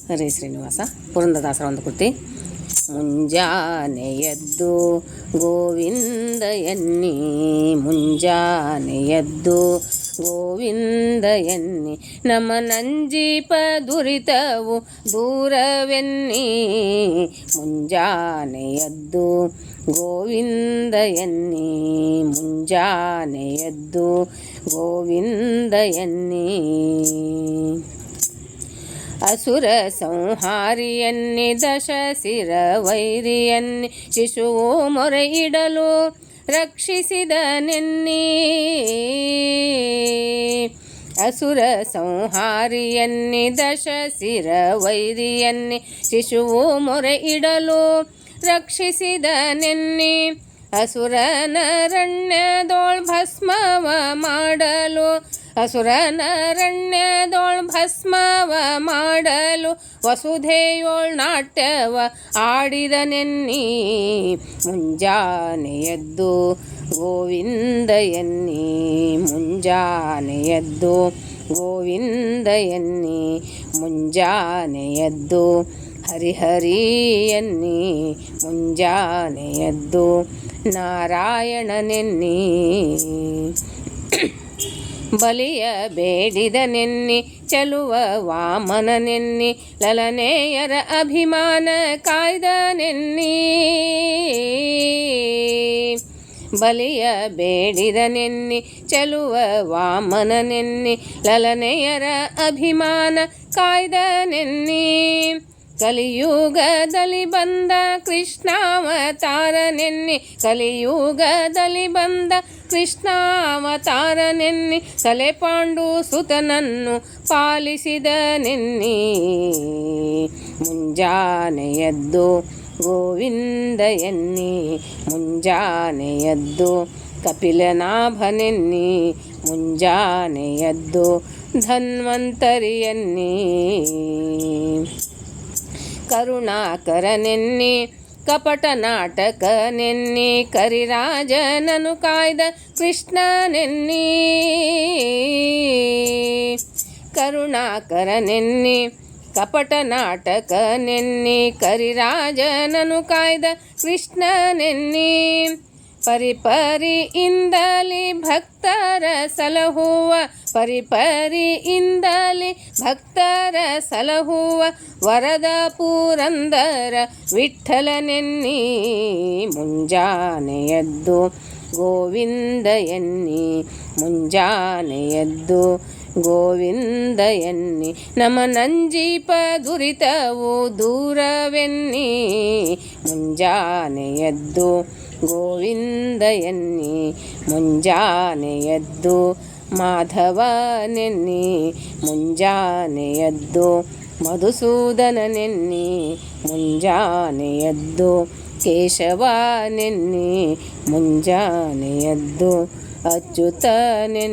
ಹರೇ ಶ್ರೀನಿವಾಸ. ಪುರಂದರದಾಸರ ಒಂದು ಕೃತಿ. ಮುಂಜಾನೆ ಎದ್ದು ಗೋವಿಂದ ಎನ್ನಿ, ಮುಂಜಾನೆ ಎದ್ದು ಗೋವಿಂದ ಎನ್ನಿ, ನಮ್ಮ ನಂಜೀಪ ದುರಿತವು ದೂರವೆನ್ನಿ. ಮುಂಜಾನೆ ಎದ್ದು ಗೋವಿಂದ ಎನ್ನಿ, ಮುಂಜಾನೆ ಎದ್ದು ಗೋವಿಂದ ಎನ್ನಿ. ಅಸುರ ಸಂಹಾರಿಯನ್ನಿ, ದಶ ಶಿರ ವೈರಿಯನ್ನಿ, ಶಿಶುವು ಮೊರೆ ಇಡಲು ರಕ್ಷಿಸಿದ ನೆನ್ನಿ. ಅಸುರ ಸಂಹಾರಿಯನ್ನಿ, ದಶ ಶಿರ ವೈರಿಯನ್ನಿ, ಶಿಶುವು ಮೊರೆ ಇಡಲು ರಕ್ಷಿಸಿದ ನೆನ್ನಿ. ಅಸುರನರಣ್ಯದೋಳ್ ಭಸ್ಮವ ಮಾಡಲು, ಅಸುರನರಣ್ಯದೋಳ್ ಭಸ್ಮವ ಮಾಡಲು, ವಸುಧೆಯೋಳ್ ನಾಟ್ಯವ ಆಡಿದ ನೆನ್ನಿ. ಮುಂಜಾನೆ ಎದ್ದು ಗೋವಿಂದ ಎನ್ನಿ, ಮುಂಜಾನೆ ಎದ್ದು ಗೋವಿಂದ ಎನ್ನಿ, ಮುಂಜಾನೆ ಎದ್ದು ಹರಿಹರಿ ಎನ್ನಿ, ಮುಂಜಾನೆ ಎದ್ದು ನಾರಾಯಣನೆನ್ನಿ. ಬಲಿಯ ಬೇಡಿದ ನೆನ್ನಿ, ಚಲುವ ವಾಮನನೆನ್ನಿ, ಲಲನೆಯರ ಅಭಿಮಾನ ಕಾಯ್ದ ನೆನ್ನಿ. ಬಲಿಯ ಬೇಡಿದ ನೆನ್ನಿ, ಚಲುವ ವಾಮನನೆನ್ನಿ, ಲಲನೆಯರ ಅಭಿಮಾನ ಕಾಯ್ದ ನೆನ್ನಿ. ಕಲಿಯುಗದಲ್ಲಿ ಬಂದ ಕೃಷ್ಣಾವತಾರನೆನ್ನಿ, ಕಲಿಯುಗದಲ್ಲಿ ಬಂದ ಕೃಷ್ಣಾವತಾರನೆನ್ನಿ, ಸಲೆಪಾಂಡು ಸುತನನ್ನು ಪಾಲಿಸಿದ ನೆನ್ನಿ. ಮುಂಜಾನೆ ಎದ್ದು ಗೋವಿಂದ ಎನ್ನಿ, ಮುಂಜಾನೆ ಎದ್ದು ಕಪಿಲನಾಭನೆನ್ನಿ, ಮುಂಜಾನೆ ಎದ್ದು ಧನ್ವಂತರಿಯನ್ನಿ. ಕರುಣಾಕರನೆನ್ನಿ, ಕಪಟ ನಾಟಕನೆನ್ನಿ, ಕರಿರಾಜನನು ಕಾಯ್ದ ಕೃಷ್ಣನೆನ್ನಿ. ಕರುಣಾಕರನೆನ್ನಿ, ಕಪಟ ನಾಟಕನೆನ್ನಿ, ಕರಿರಾಜನನು ಕಾಯ್ದ ಕೃಷ್ಣನೆನ್ನಿ. ಪರಿಪರಿಯಿಂದಲಿ ಭಕ್ತರ ಸಲಹುವ, ಪರಿಪರಿಯಿಂದಲಿ ಭಕ್ತರ ಸಲಹುವ, ವರದ ಪುರಂದರ ವಿಠ್ಠಲನೆನ್ನಿ. ಮುಂಜಾನೆ ಎದ್ದು ಗೋವಿಂದ ಎನ್ನಿ, ಮುಂಜಾನೆ ಎದ್ದು ಗೋವಿಂದ ಎನ್ನಿ, ನಮ್ಮ ನಂಜೀಪ ದುರಿತವು ದೂರವೆನ್ನಿ. ಮುಂಜಾನೆ ಎದ್ದು ಗೋವಿಂದ ಎನ್ನಿ, ಮುಂಜಾನೆ ಎದ್ದು ಮಾಧವನೆನ್ನಿ, ಮುಂಜಾನೆ ಎದ್ದು ಮಧುಸೂದನನೆನ್ನಿ, ಮುಂಜಾನೆ ಎದ್ದು ಕೇಶವನೆನ್ನಿ, ಮುಂಜಾನೆ ಎದ್ದು ಅಚ್ಯುತನೆನ್ನಿ.